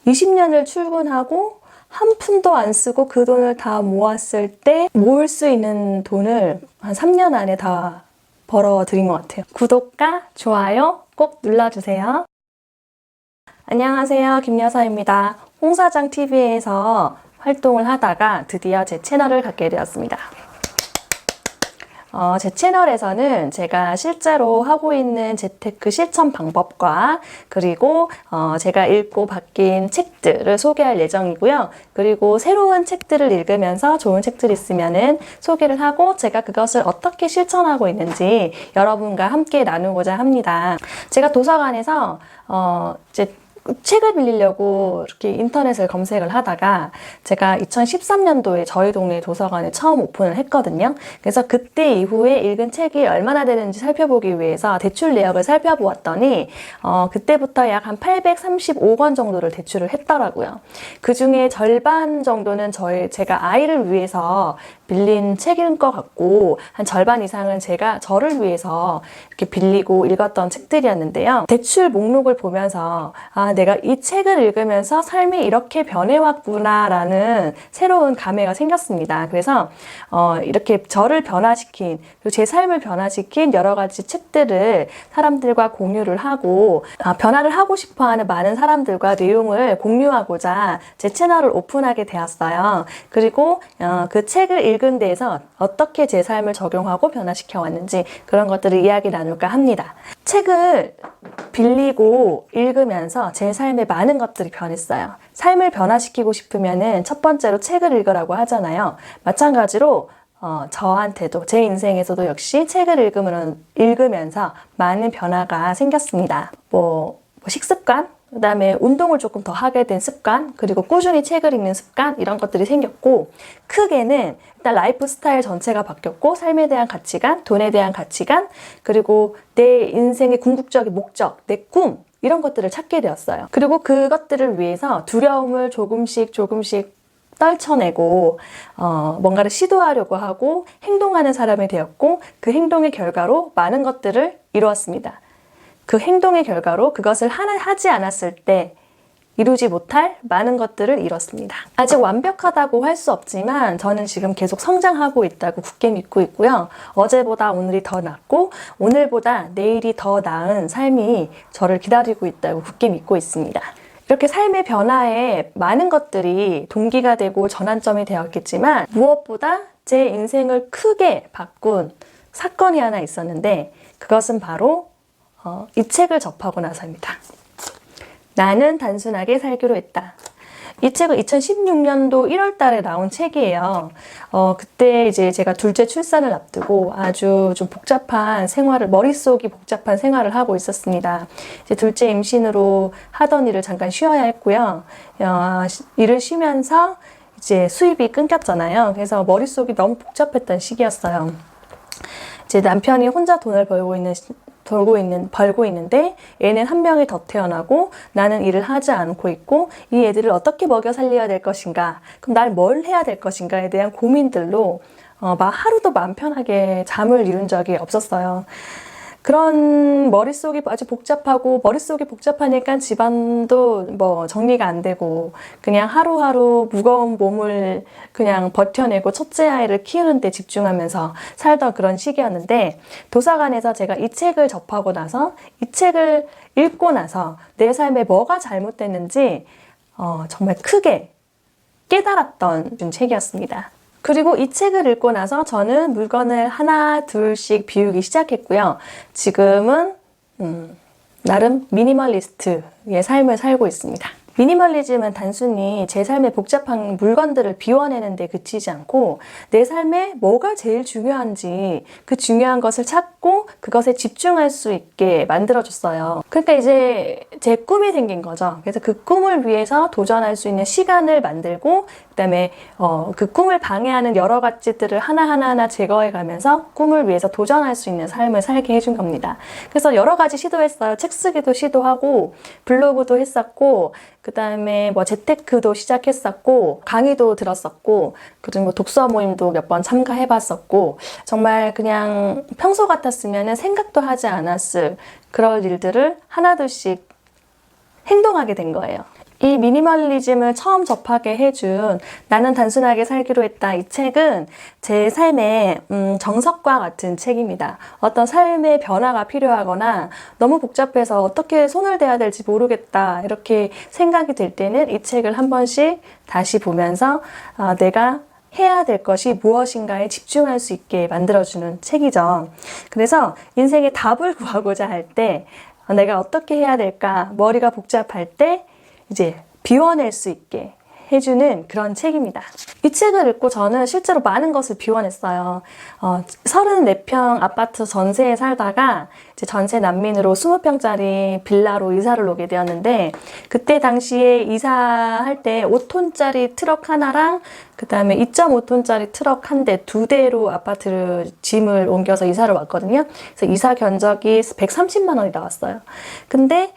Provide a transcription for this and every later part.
20년을 출근하고 한 푼도 안 쓰고 그 돈을 다 모았을 때 모을 수 있는 돈을 한 3년 안에 다 벌어들인 것 같아요. 구독과 좋아요 꼭 눌러주세요. 안녕하세요. 김여사입니다. 홍사장TV에서 활동을 하다가 드디어 제 채널을 갖게 되었습니다. 제 채널에서는 제가 실제로 하고 있는 재테크 실천 방법과 그리고 제가 읽고 바뀐 책들을 소개할 예정이고요. 그리고 새로운 책들을 읽으면서 좋은 책들이 있으면은 소개를 하고 제가 그것을 어떻게 실천하고 있는지 여러분과 함께 나누고자 합니다. 제가 도서관에서 이제 책을 빌리려고 이렇게 인터넷을 검색을 하다가 제가 2013년도에 저희 동네 도서관에 처음 오픈을 했거든요. 그래서 그때 이후에 읽은 책이 얼마나 되는지 살펴보기 위해서 대출 내역을 살펴보았더니 그때부터 약 한 835권 정도를 대출을 했더라고요. 그 중에 절반 정도는 제가 아이를 위해서 빌린 책인 것 같고 한 절반 이상은 제가 저를 위해서 이렇게 빌리고 읽었던 책들이었는데요. 대출 목록을 보면서 내가 이 책을 읽으면서 삶이 이렇게 변해왔구나 라는 새로운 감회가 생겼습니다. 그래서 이렇게 저를 변화시킨 그리고 제 삶을 변화시킨 여러 가지 책들을 사람들과 공유를 하고 변화를 하고 싶어하는 많은 사람들과 내용을 공유하고자 제 채널을 오픈하게 되었어요. 그리고 그 책을 읽은 데에서 어떻게 제 삶을 적용하고 변화시켜 왔는지 그런 것들을 이야기 나눌까 합니다. 책을 빌리고 읽으면서 제 삶에 많은 것들이 변했어요. 삶을 변화시키고 싶으면은 첫 번째로 책을 읽으라고 하잖아요. 마찬가지로 저한테도 제 인생에서도 역시 책을 읽으면서 많은 변화가 생겼습니다. 식습관, 그 다음에 운동을 조금 더 하게 된 습관, 그리고 꾸준히 책을 읽는 습관, 이런 것들이 생겼고, 크게는 일단 라이프 스타일 전체가 바뀌었고, 삶에 대한 가치관, 돈에 대한 가치관, 그리고 내 인생의 궁극적인 목적, 내 꿈, 이런 것들을 찾게 되었어요. 그리고 그것들을 위해서 두려움을 조금씩 떨쳐내고 뭔가를 시도하려고 하고 행동하는 사람이 되었고, 그 행동의 결과로 많은 것들을 이루었습니다. 그 행동의 결과로 그것을 하지 않았을 때 이루지 못할 많은 것들을 이뤘습니다. 아직 완벽하다고 할 수 없지만 저는 지금 계속 성장하고 있다고 굳게 믿고 있고요. 어제보다 오늘이 더 낫고 오늘보다 내일이 더 나은 삶이 저를 기다리고 있다고 굳게 믿고 있습니다. 이렇게 삶의 변화에 많은 것들이 동기가 되고 전환점이 되었겠지만 무엇보다 제 인생을 크게 바꾼 사건이 하나 있었는데 그것은 바로 이 책을 접하고 나서입니다. 나는 단순하게 살기로 했다. 이 책은 2016년도 1월 달에 나온 책이에요. 그때 이제 제가 둘째 출산을 앞두고 아주 좀 머릿속이 복잡한 생활을 하고 있었습니다. 이제 둘째 임신으로 하던 일을 잠깐 쉬어야 했고요. 일을 쉬면서 이제 수입이 끊겼잖아요. 그래서 머릿속이 너무 복잡했던 시기였어요. 이제 남편이 혼자 돈을 벌고 있는데 애는 한 명이 더 태어나고 나는 일을 하지 않고 있고 이 애들을 어떻게 먹여 살려야 될 것인가, 그럼 날 뭘 해야 될 것인가에 대한 고민들로 하루도 마음 편하게 잠을 이룬 적이 없었어요. 그런 머릿속이 아주 복잡하고 머릿속이 복잡하니까 집안도 정리가 안 되고 그냥 하루하루 무거운 몸을 그냥 버텨내고 첫째 아이를 키우는 데 집중하면서 살던 그런 시기였는데 도서관에서 제가 이 책을 접하고 나서 이 책을 읽고 나서 내 삶에 뭐가 잘못됐는지 정말 크게 깨달았던 책이었습니다. 그리고 이 책을 읽고 나서 저는 물건을 하나 둘씩 비우기 시작했고요. 지금은 나름 미니멀리스트의 삶을 살고 있습니다. 미니멀리즘은 단순히 제 삶의 복잡한 물건들을 비워내는 데 그치지 않고 내 삶에 뭐가 제일 중요한지 그 중요한 것을 찾고 그것에 집중할 수 있게 만들어줬어요. 그러니까 이제 제 꿈이 생긴 거죠. 그래서 그 꿈을 위해서 도전할 수 있는 시간을 만들고 그다음에 그 꿈을 방해하는 여러 가지들을 하나하나 제거해가면서 꿈을 위해서 도전할 수 있는 삶을 살게 해준 겁니다. 그래서 여러 가지 시도했어요. 책 쓰기도 시도하고 블로그도 했었고 그다음에 재테크도 시작했었고 강의도 들었었고 그리고 독서 모임도 몇 번 참가해봤었고 정말 그냥 평소 같았으면 생각도 하지 않았을 그럴 일들을 하나둘씩 행동하게 된 거예요. 이 미니멀리즘을 처음 접하게 해준 나는 단순하게 살기로 했다. 이 책은 제 삶의 정석과 같은 책입니다. 어떤 삶의 변화가 필요하거나 너무 복잡해서 어떻게 손을 대야 될지 모르겠다. 이렇게 생각이 들 때는 이 책을 한 번씩 다시 보면서 내가 해야 될 것이 무엇인가에 집중할 수 있게 만들어주는 책이죠. 그래서 인생의 답을 구하고자 할 때 내가 어떻게 해야 될까? 머리가 복잡할 때 이제 비워낼 수 있게 해주는 그런 책입니다. 이 책을 읽고 저는 실제로 많은 것을 비워냈어요. 34평 아파트 전세에 살다가 이제 전세 난민으로 20평짜리 빌라로 이사를 오게 되었는데, 그때 당시에 이사할 때 5톤짜리 트럭 하나랑 그 다음에 2.5톤짜리 트럭 한 대, 2대로 아파트를 짐을 옮겨서 이사를 왔거든요. 그래서 이사 견적이 130만 원이 나왔어요. 근데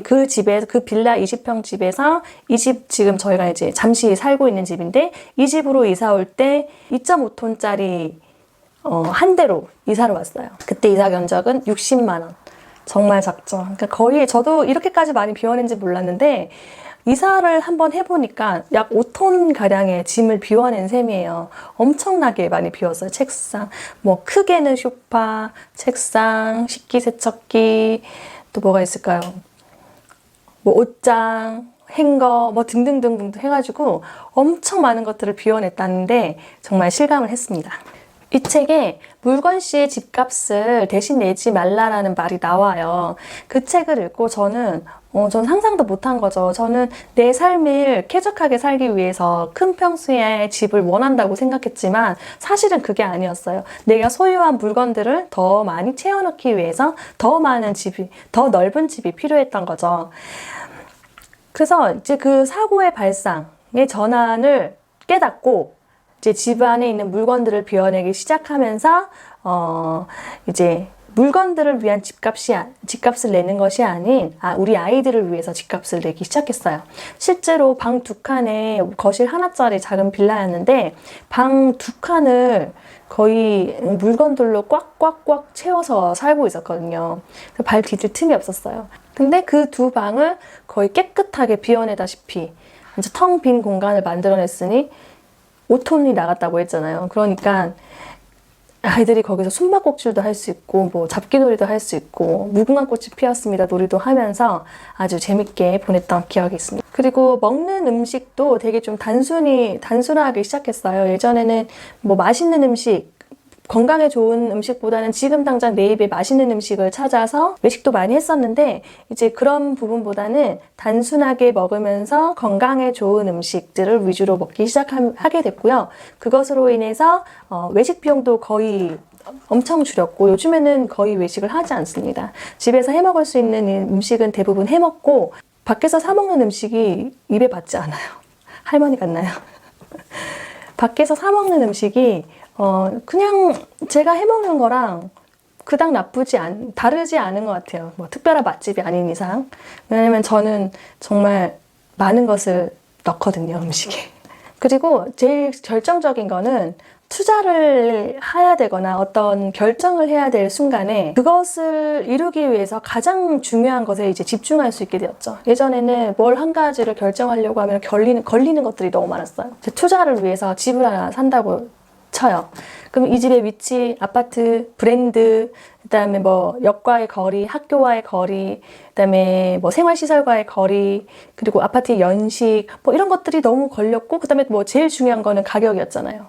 그 집에서, 그 빌라 20평 집에서 이 집 지금 저희가 이제 잠시 살고 있는 집인데, 이 집으로 이사 올 때 2.5톤짜리 한 대로 이사를 왔어요. 그때 이사 견적은 60만 원. 정말 작죠. 그러니까 거의 저도 이렇게까지 많이 비워낸지 몰랐는데, 이사를 한번 해보니까 약 5톤 가량의 짐을 비워낸 셈이에요. 엄청나게 많이 비웠어요. 책상, 뭐 크게는 소파, 책상, 식기세척기, 또 뭐가 있을까요? 뭐 옷장, 행거, 뭐 등등등 해가지고 엄청 많은 것들을 비워냈다는데 정말 실감을 했습니다. 이 책에 물건씨의 집값을 대신 내지 말라라는 말이 나와요. 그 책을 읽고 저는 상상도 못한 거죠. 저는 내 삶을 쾌적하게 살기 위해서 큰 평수의 집을 원한다고 생각했지만 사실은 그게 아니었어요. 내가 소유한 물건들을 더 많이 채워넣기 위해서 더 많은 집이, 더 넓은 집이 필요했던 거죠. 그래서 이제 그 사고의 발상의 전환을 깨닫고 이제 집 안에 있는 물건들을 비워내기 시작하면서 이제 물건들을 위한 집값을 내는 것이 아닌 우리 아이들을 위해서 집값을 내기 시작했어요. 실제로 방 2칸에 거실 하나짜리 작은 빌라였는데 방 2칸을 거의 물건들로 꽉꽉꽉 채워서 살고 있었거든요. 발 디딜 틈이 없었어요. 근데 그 2방을 거의 깨끗하게 비워내다시피 이제 텅 빈 공간을 만들어냈으니 5톤이 나갔다고 했잖아요. 그러니까 아이들이 거기서 숨바꼭질도 할 수 있고 뭐 잡기놀이도 할 수 있고 무궁화 꽃이 피었습니다 놀이도 하면서 아주 재밌게 보냈던 기억이 있습니다. 그리고 먹는 음식도 되게 좀 단순하게 시작했어요. 예전에는 뭐 맛있는 음식, 건강에 좋은 음식보다는 지금 당장 내 입에 맛있는 음식을 찾아서 외식도 많이 했었는데, 이제 그런 부분보다는 단순하게 먹으면서 건강에 좋은 음식들을 위주로 먹기 시작하게 됐고요. 그것으로 인해서 외식 비용도 거의 엄청 줄였고, 요즘에는 거의 외식을 하지 않습니다. 집에서 해 먹을 수 있는 음식은 대부분 해 먹고, 밖에서 사 먹는 음식이 입에 받지 않아요. 할머니 같나요? 밖에서 사 먹는 음식이 그냥 제가 해먹는 거랑 그닥 다르지 않은 것 같아요. 뭐 특별한 맛집이 아닌 이상. 왜냐면 저는 정말 많은 것을 넣거든요, 음식에. 그리고 제일 결정적인 거는 투자를 해야 되거나 어떤 결정을 해야 될 순간에 그것을 이루기 위해서 가장 중요한 것에 이제 집중할 수 있게 되었죠. 예전에는 뭘 한 가지를 결정하려고 하면 걸리는 것들이 너무 많았어요. 투자를 위해서 집을 하나 산다고 쳐요. 그럼 이 집의 위치, 아파트, 브랜드, 그다음에 뭐 역과의 거리, 학교와의 거리, 그다음에 뭐 생활시설과의 거리, 그리고 아파트의 연식, 뭐 이런 것들이 너무 걸렸고, 그다음에 뭐 제일 중요한 거는 가격이었잖아요.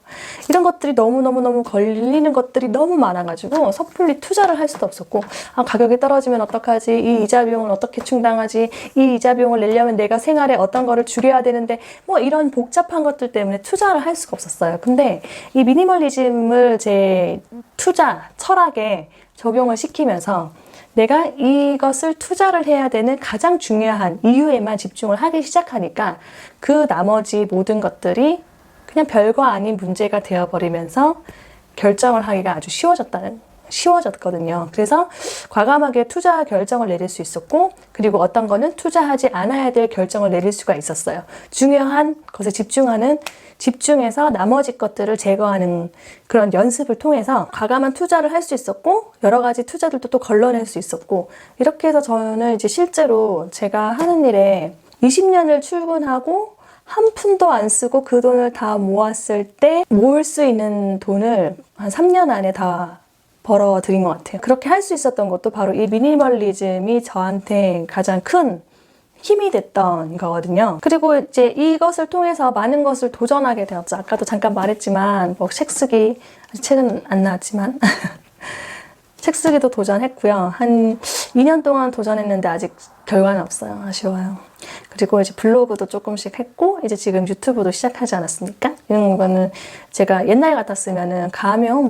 이런 것들이 너무 걸리는 것들이 너무 많아가지고 섣불리 투자를 할 수도 없었고, 가격이 떨어지면 어떡하지? 이 이자 비용은 어떻게 충당하지? 이 이자 비용을 내려면 내가 생활에 어떤 거를 줄여야 되는데, 뭐 이런 복잡한 것들 때문에 투자를 할 수가 없었어요. 근데 이 미니멀리즘을 제 투자 철학에 적용을 시키면서 내가 이것을 투자를 해야 되는 가장 중요한 이유에만 집중을 하기 시작하니까 그 나머지 모든 것들이 그냥 별거 아닌 문제가 되어버리면서 결정을 하기가 아주 쉬워졌거든요. 그래서 과감하게 투자 결정을 내릴 수 있었고, 그리고 어떤 거는 투자하지 않아야 될 결정을 내릴 수가 있었어요. 중요한 것에 집중해서 나머지 것들을 제거하는 그런 연습을 통해서 과감한 투자를 할 수 있었고, 여러 가지 투자들도 또 걸러낼 수 있었고, 이렇게 해서 저는 이제 실제로 제가 하는 일에 20년을 출근하고 한 푼도 안 쓰고 그 돈을 다 모았을 때 모을 수 있는 돈을 한 3년 안에 다 벌어들인 것 같아요. 그렇게 할 수 있었던 것도 바로 이 미니멀리즘이 저한테 가장 큰 힘이 됐던 거거든요. 그리고 이제 이것을 통해서 많은 것을 도전하게 되었죠. 아까도 잠깐 말했지만 뭐 책 쓰기, 아직 책은 안 나왔지만 책 쓰기도 도전했고요. 한 2년 동안 도전했는데 아직 결과는 없어요. 아쉬워요. 그리고 이제 블로그도 조금씩 했고 이제 지금 유튜브도 시작하지 않았습니까? 이런 거는 제가 옛날 같았으면은 가면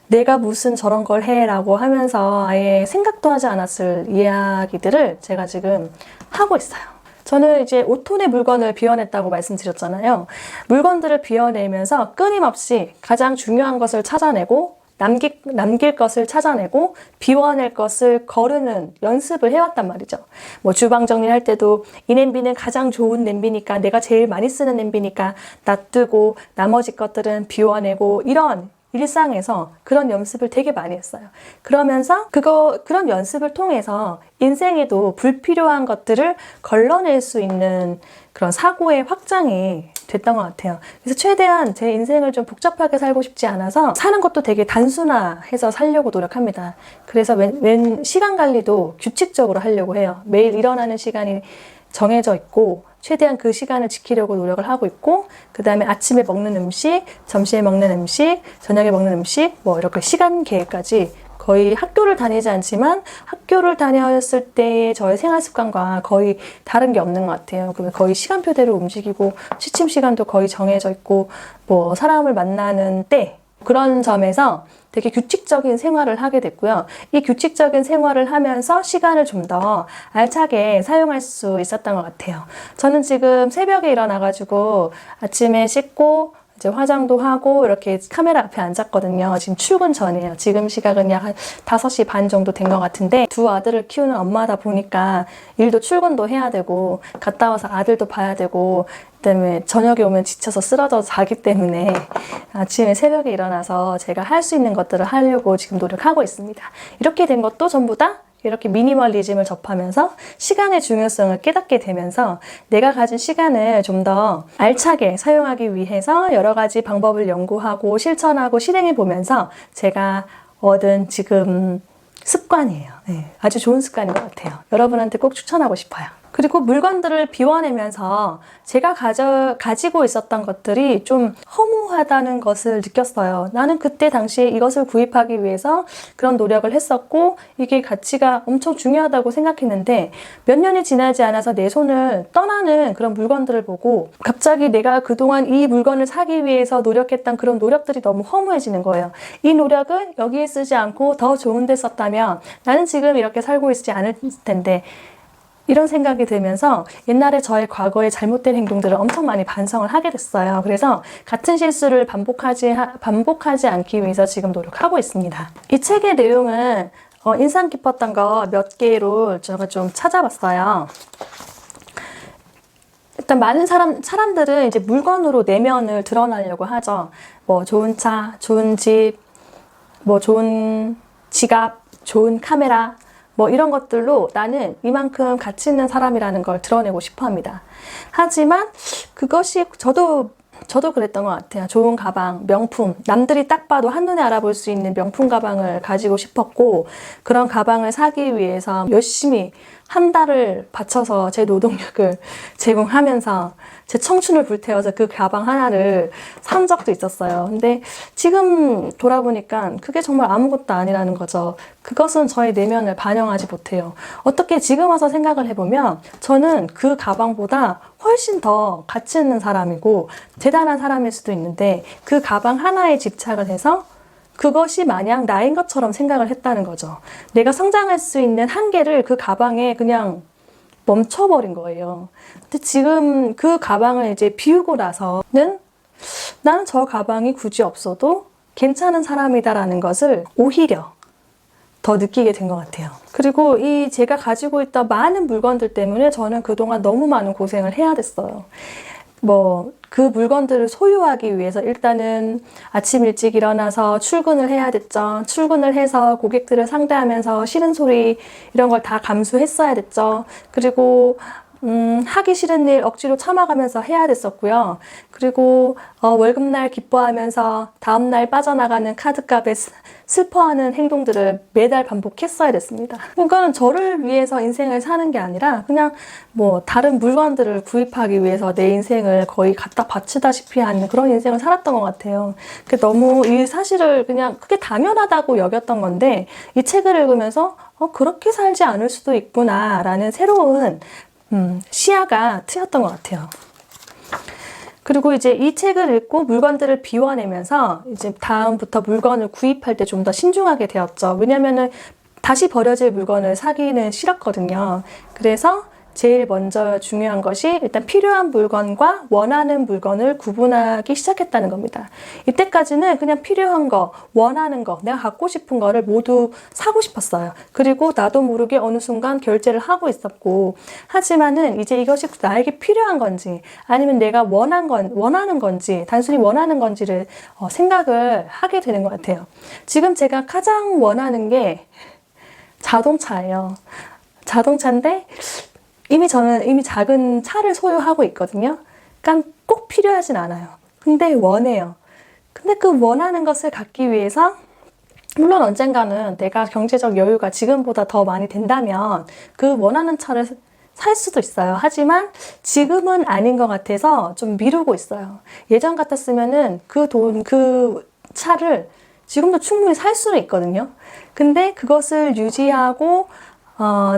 내가 무슨 저런 걸 해 라고 하면서 아예 생각도 하지 않았을 이야기들을 제가 지금 하고 있어요. 저는 이제 5톤의 물건을 비워냈다고 말씀드렸잖아요. 물건들을 비워내면서 끊임없이 가장 중요한 것을 찾아내고 남길 것을 찾아내고 비워낼 것을 거르는 연습을 해왔단 말이죠. 뭐 주방 정리할 때도 이 냄비는 가장 좋은 냄비니까 내가 제일 많이 쓰는 냄비니까 놔두고 나머지 것들은 비워내고 이런 일상에서 그런 연습을 되게 많이 했어요. 그러면서 그런 연습을 통해서 인생에도 불필요한 것들을 걸러낼 수 있는 그런 사고의 확장이 됐던 것 같아요. 그래서 최대한 제 인생을 좀 복잡하게 살고 싶지 않아서 사는 것도 되게 단순화해서 살려고 노력합니다. 그래서 시간 관리도 규칙적으로 하려고 해요. 매일 일어나는 시간이 정해져 있고 최대한 그 시간을 지키려고 노력을 하고 있고 그 다음에 아침에 먹는 음식, 점심에 먹는 음식, 저녁에 먹는 음식 뭐 이렇게 시간 계획까지 거의 학교를 다니지 않지만 학교를 다녔을 때의 저의 생활 습관과 거의 다른 게 없는 것 같아요. 거의 시간표대로 움직이고 취침 시간도 거의 정해져 있고 뭐 사람을 만나는 때 그런 점에서 되게 규칙적인 생활을 하게 됐고요. 이 규칙적인 생활을 하면서 시간을 좀 더 알차게 사용할 수 있었던 것 같아요. 저는 지금 새벽에 일어나가지고 아침에 씻고 이제 화장도 하고 이렇게 카메라 앞에 앉았거든요. 지금 출근 전이에요. 지금 시각은 약 한 5시 반 정도 된 것 같은데 두 아들을 키우는 엄마다 보니까 일도 출근도 해야 되고 갔다 와서 아들도 봐야 되고 그다음에 저녁에 오면 지쳐서 쓰러져 자기 때문에 아침에 새벽에 일어나서 제가 할 수 있는 것들을 하려고 지금 노력하고 있습니다. 이렇게 된 것도 전부 다 이렇게 미니멀리즘을 접하면서 시간의 중요성을 깨닫게 되면서 내가 가진 시간을 좀 더 알차게 사용하기 위해서 여러 가지 방법을 연구하고 실천하고 실행해 보면서 제가 얻은 지금 습관이에요. 네, 아주 좋은 습관인 것 같아요. 여러분한테 꼭 추천하고 싶어요. 그리고 물건들을 비워내면서 제가 가지고 있었던 것들이 좀 허무하다는 것을 느꼈어요. 나는 그때 당시에 이것을 구입하기 위해서 그런 노력을 했었고 이게 가치가 엄청 중요하다고 생각했는데 몇 년이 지나지 않아서 내 손을 떠나는 그런 물건들을 보고 갑자기 내가 그동안 이 물건을 사기 위해서 노력했던 그런 노력들이 너무 허무해지는 거예요. 이 노력을 여기에 쓰지 않고 더 좋은 데 썼다면 나는 지금 이렇게 살고 있지 않을 텐데 이런 생각이 들면서 옛날에 저의 과거의 잘못된 행동들을 엄청 많이 반성을 하게 됐어요. 그래서 같은 실수를 반복하지 않기 위해서 지금 노력하고 있습니다. 이 책의 내용은 인상 깊었던 거 몇 개로 제가 좀 찾아봤어요. 일단 많은 사람들은 이제 물건으로 내면을 드러나려고 하죠. 뭐 좋은 차, 좋은 집, 뭐 좋은 지갑, 좋은 카메라 뭐 이런 것들로 나는 이만큼 가치 있는 사람이라는 걸 드러내고 싶어 합니다. 하지만 그것이 저도 그랬던 것 같아요. 좋은 가방, 명품, 남들이 딱 봐도 한눈에 알아볼 수 있는 명품 가방을 가지고 싶었고 그런 가방을 사기 위해서 열심히 한 달을 바쳐서 제 노동력을 제공하면서 제 청춘을 불태워서 그 가방 하나를 산 적도 있었어요. 근데 지금 돌아보니까 그게 정말 아무것도 아니라는 거죠. 그것은 저의 내면을 반영하지 못해요. 어떻게 지금 와서 생각을 해보면 저는 그 가방보다 훨씬 더 가치 있는 사람이고 대단한 사람일 수도 있는데 그 가방 하나에 집착을 해서 그것이 마냥 나인 것처럼 생각을 했다는 거죠. 내가 성장할 수 있는 한계를 그 가방에 그냥 멈춰버린 거예요. 근데 지금 그 가방을 이제 비우고 나서는 나는 저 가방이 굳이 없어도 괜찮은 사람이다라는 것을 오히려 더 느끼게 된 것 같아요. 그리고 제가 가지고 있던 많은 물건들 때문에 저는 그동안 너무 많은 고생을 해야 됐어요. 그 물건들을 소유하기 위해서 일단은 아침 일찍 일어나서 출근을 해야 됐죠. 출근을 해서 고객들을 상대하면서 싫은 소리 이런 걸 다 감수했어야 됐죠. 그리고 하기 싫은 일 억지로 참아가면서 해야 됐었고요. 그리고 월급날 기뻐하면서 다음날 빠져나가는 카드값에 슬퍼하는 행동들을 매달 반복했어야 됐습니다. 이거는 저를 위해서 인생을 사는 게 아니라 그냥 뭐 다른 물건들을 구입하기 위해서 내 인생을 거의 갖다 바치다시피 하는 그런 인생을 살았던 것 같아요. 너무 이 사실을 그냥 그게 당연하다고 여겼던 건데 이 책을 읽으면서 그렇게 살지 않을 수도 있구나 라는 새로운 시야가 트였던 것 같아요. 그리고 이제 이 책을 읽고 물건들을 비워내면서 이제 다음부터 물건을 구입할 때 좀 더 신중하게 되었죠. 왜냐면은 다시 버려질 물건을 사기는 싫었거든요. 그래서 제일 먼저 중요한 것이 일단 필요한 물건과 원하는 물건을 구분하기 시작했다는 겁니다. 이때까지는 그냥 필요한 거, 원하는 거, 내가 갖고 싶은 거를 모두 사고 싶었어요. 그리고 나도 모르게 어느 순간 결제를 하고 있었고, 하지만은 이제 이것이 나에게 필요한 건지 아니면 내가 원하는 건지 단순히 원하는 건지를 생각을 하게 되는 것 같아요. 지금 제가 가장 원하는 게 자동차예요. 자동차인데 저는 이미 작은 차를 소유하고 있거든요. 그러니까 꼭 필요하진 않아요. 근데 원해요. 근데 그 원하는 것을 갖기 위해서 물론 언젠가는 내가 경제적 여유가 지금보다 더 많이 된다면 그 원하는 차를 살 수도 있어요. 하지만 지금은 아닌 것 같아서 좀 미루고 있어요. 예전 같았으면은 그 차를 지금도 충분히 살 수는 있거든요. 근데 그것을 유지하고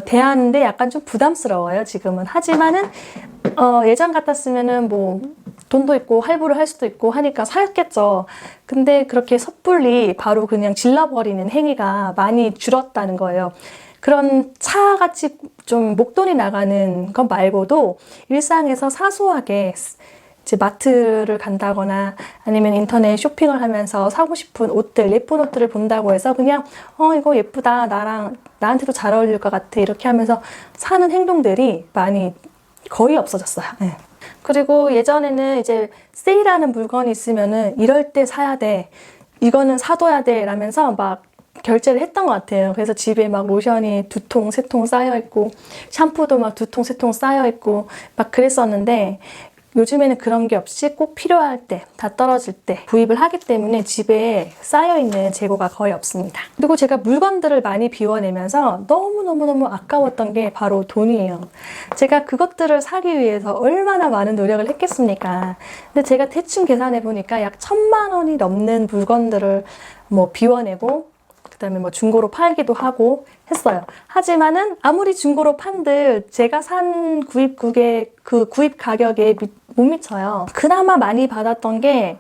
대하는데 약간 좀 부담스러워요, 지금은. 하지만은, 예전 같았으면은 뭐, 돈도 있고 할부를 할 수도 있고 하니까 샀겠죠. 근데 그렇게 섣불리 바로 그냥 질러버리는 행위가 많이 줄었다는 거예요. 그런 차같이 좀 목돈이 나가는 것 말고도 일상에서 사소하게 이제 마트를 간다거나 아니면 인터넷 쇼핑을 하면서 사고 싶은 옷들, 예쁜 옷들을 본다고 해서 그냥 이거 예쁘다, 나한테도 잘 어울릴 것 같아 이렇게 하면서 사는 행동들이 거의 없어졌어요. 네. 그리고 예전에는 이제 세일하는 물건이 있으면은 이럴 때 사야 돼, 이거는 사둬야 돼 라면서 막 결제를 했던 것 같아요. 그래서 집에 막 로션이 2통, 3통 쌓여 있고 샴푸도 막 2통, 3통 쌓여 있고 막 그랬었는데 요즘에는 그런 게 없이 꼭 필요할 때, 다 떨어질 때 구입을 하기 때문에 집에 쌓여있는 재고가 거의 없습니다. 그리고 제가 물건들을 많이 비워내면서 너무너무 아까웠던 게 바로 돈이에요. 제가 그것들을 사기 위해서 얼마나 많은 노력을 했겠습니까? 근데 제가 대충 계산해 보니까 약 1,000만 원이 넘는 물건들을 뭐 비워내고 그다음에 뭐 중고로 팔기도 하고 했어요. 하지만은 아무리 중고로 판들 제가 산 구입국의 그 구입 가격에 못 미쳐요. 그나마 많이 받았던 게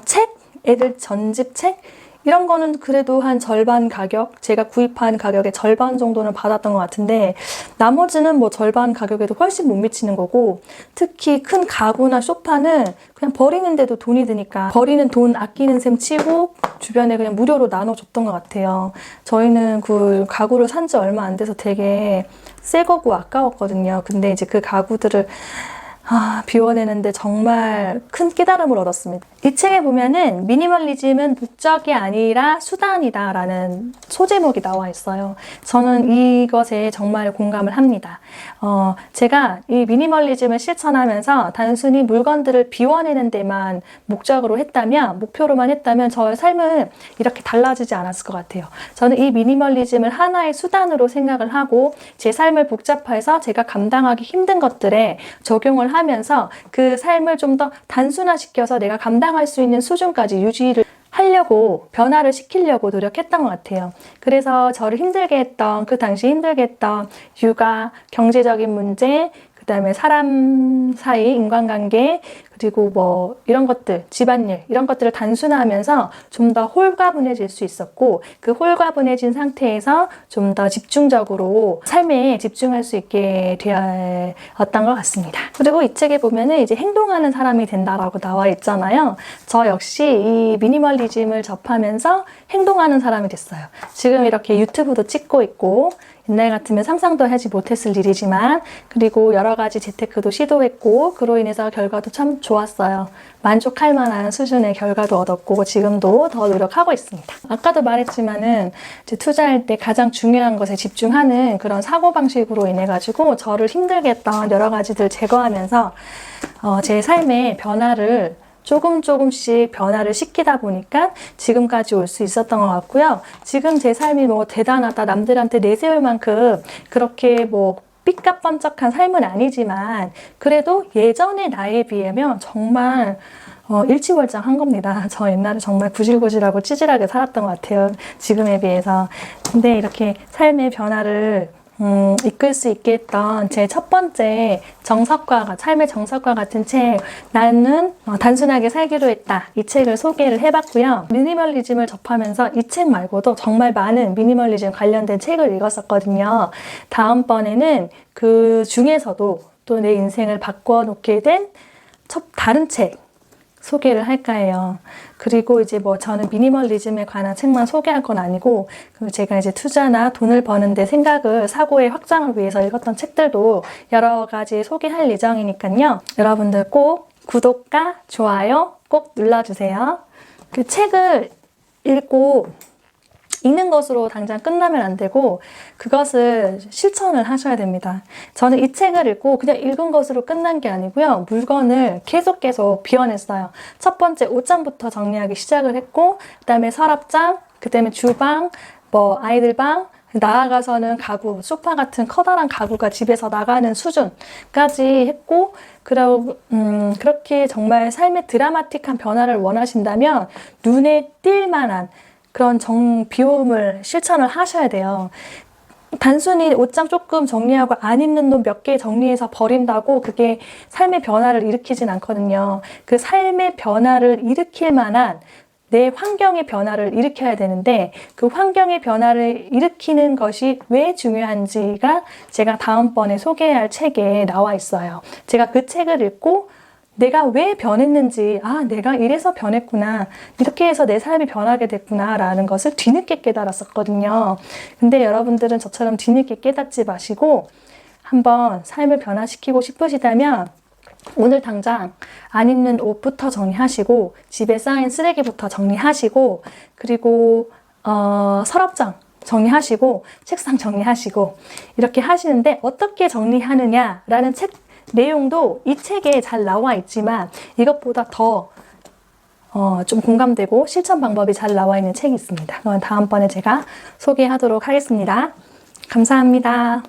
책, 애들 전집 책 이런 거는 그래도 한 절반 가격, 제가 구입한 가격의 절반 정도는 받았던 것 같은데 나머지는 뭐 절반 가격에도 훨씬 못 미치는 거고, 특히 큰 가구나 소파는 그냥 버리는데도 돈이 드니까 버리는 돈 아끼는 셈 치고 주변에 그냥 무료로 나눠줬던 것 같아요. 저희는 그 가구를 산 지 얼마 안 돼서 되게 새 거고 아까웠거든요. 근데 이제 그 가구들을 비워내는데 정말 큰 깨달음을 얻었습니다. 이 책에 보면은 미니멀리즘은 목적이 아니라 수단이다 라는 소제목이 나와 있어요. 저는 이것에 정말 공감을 합니다. 제가 이 미니멀리즘을 실천하면서 단순히 물건들을 비워내는 데만 목표로만 했다면 저의 삶은 이렇게 달라지지 않았을 것 같아요. 저는 이 미니멀리즘을 하나의 수단으로 생각을 하고 제 삶을 복잡해서 제가 감당하기 힘든 것들에 적용을 하면서 그 삶을 좀 더 단순화시켜서 내가 감당할 수 있는 수준까지 유지를 하려고, 변화를 시키려고 노력했던 것 같아요. 그래서 저를 힘들게 했던, 그 당시 힘들게 했던 육아, 경제적인 문제, 그 다음에 사람 사이 인간관계, 그리고 뭐 이런 것들, 집안일 이런 것들을 단순화하면서 좀 더 홀가분해질 수 있었고, 그 홀가분해진 상태에서 좀 더 집중적으로 삶에 집중할 수 있게 되었던 것 같습니다. 그리고 이 책에 보면은 이제 행동하는 사람이 된다라고 나와 있잖아요. 저 역시 이 미니멀리즘을 접하면서 행동하는 사람이 됐어요. 지금 이렇게 유튜브도 찍고 있고 옛날 같으면 상상도 하지 못했을 일이지만, 그리고 여러 가지 재테크도 시도했고 그로 인해서 결과도 참 좋았어요. 만족할 만한 수준의 결과도 얻었고 지금도 더 노력하고 있습니다. 아까도 말했지만은 이제 투자할 때 가장 중요한 것에 집중하는 그런 사고방식으로 인해 가지고 저를 힘들게 했던 여러 가지들 제거하면서 제 삶의 변화를 조금씩 변화를 시키다 보니까 지금까지 올 수 있었던 것 같고요. 지금 제 삶이 뭐 대단하다, 남들한테 내세울 만큼 그렇게 뭐 삐까뻔쩍한 삶은 아니지만 그래도 예전의 나에 비하면 정말 일취월장한 겁니다. 저 옛날에 정말 구질구질하고 찌질하게 살았던 것 같아요. 지금에 비해서. 근데 이렇게 삶의 변화를 이끌 수 있게 했던 제 첫 번째 삶의 정석과 같은 책, 나는 단순하게 살기로 했다. 이 책을 소개를 해봤고요. 미니멀리즘을 접하면서 이 책 말고도 정말 많은 미니멀리즘 관련된 책을 읽었었거든요. 다음번에는 그 중에서도 또 내 인생을 바꿔놓게 된 다른 책 소개를 할까 해요. 그리고 이제 뭐 저는 미니멀리즘에 관한 책만 소개할 건 아니고 제가 이제 투자나 돈을 버는데 사고의 확장을 위해서 읽었던 책들도 여러 가지 소개할 예정이니까요. 여러분들 꼭 구독과 좋아요 꼭 눌러주세요. 그 책을 읽는 것으로 당장 끝나면 안 되고 그것을 실천을 하셔야 됩니다. 저는 이 책을 읽고 그냥 읽은 것으로 끝난 게 아니고요. 물건을 계속 비워냈어요. 첫 번째 옷장부터 정리하기 시작을 했고 그 다음에 서랍장, 그 다음에 주방, 뭐 아이들 방, 나아가서는 가구, 소파 같은 커다란 가구가 집에서 나가는 수준까지 했고 그렇게 정말 삶의 드라마틱한 변화를 원하신다면 눈에 띌 만한 그런 비움을 실천을 하셔야 돼요. 단순히 옷장 조금 정리하고 안 입는 옷 몇 개 정리해서 버린다고 그게 삶의 변화를 일으키진 않거든요. 그 삶의 변화를 일으킬 만한 내 환경의 변화를 일으켜야 되는데 그 환경의 변화를 일으키는 것이 왜 중요한지가 제가 다음번에 소개할 책에 나와 있어요. 제가 그 책을 읽고 내가 왜 변했는지, 내가 이래서 변했구나, 이렇게 해서 내 삶이 변하게 됐구나 라는 것을 뒤늦게 깨달았었거든요. 근데 여러분들은 저처럼 뒤늦게 깨닫지 마시고 한번 삶을 변화시키고 싶으시다면 오늘 당장 안 입는 옷부터 정리하시고 집에 쌓인 쓰레기부터 정리하시고 그리고 서랍장 정리하시고 책상 정리하시고 이렇게 하시는데 어떻게 정리하느냐라는 내용도 이 책에 잘 나와 있지만 이것보다 더 좀 공감되고 실천 방법이 잘 나와 있는 책이 있습니다. 그건 다음번에 제가 소개하도록 하겠습니다. 감사합니다.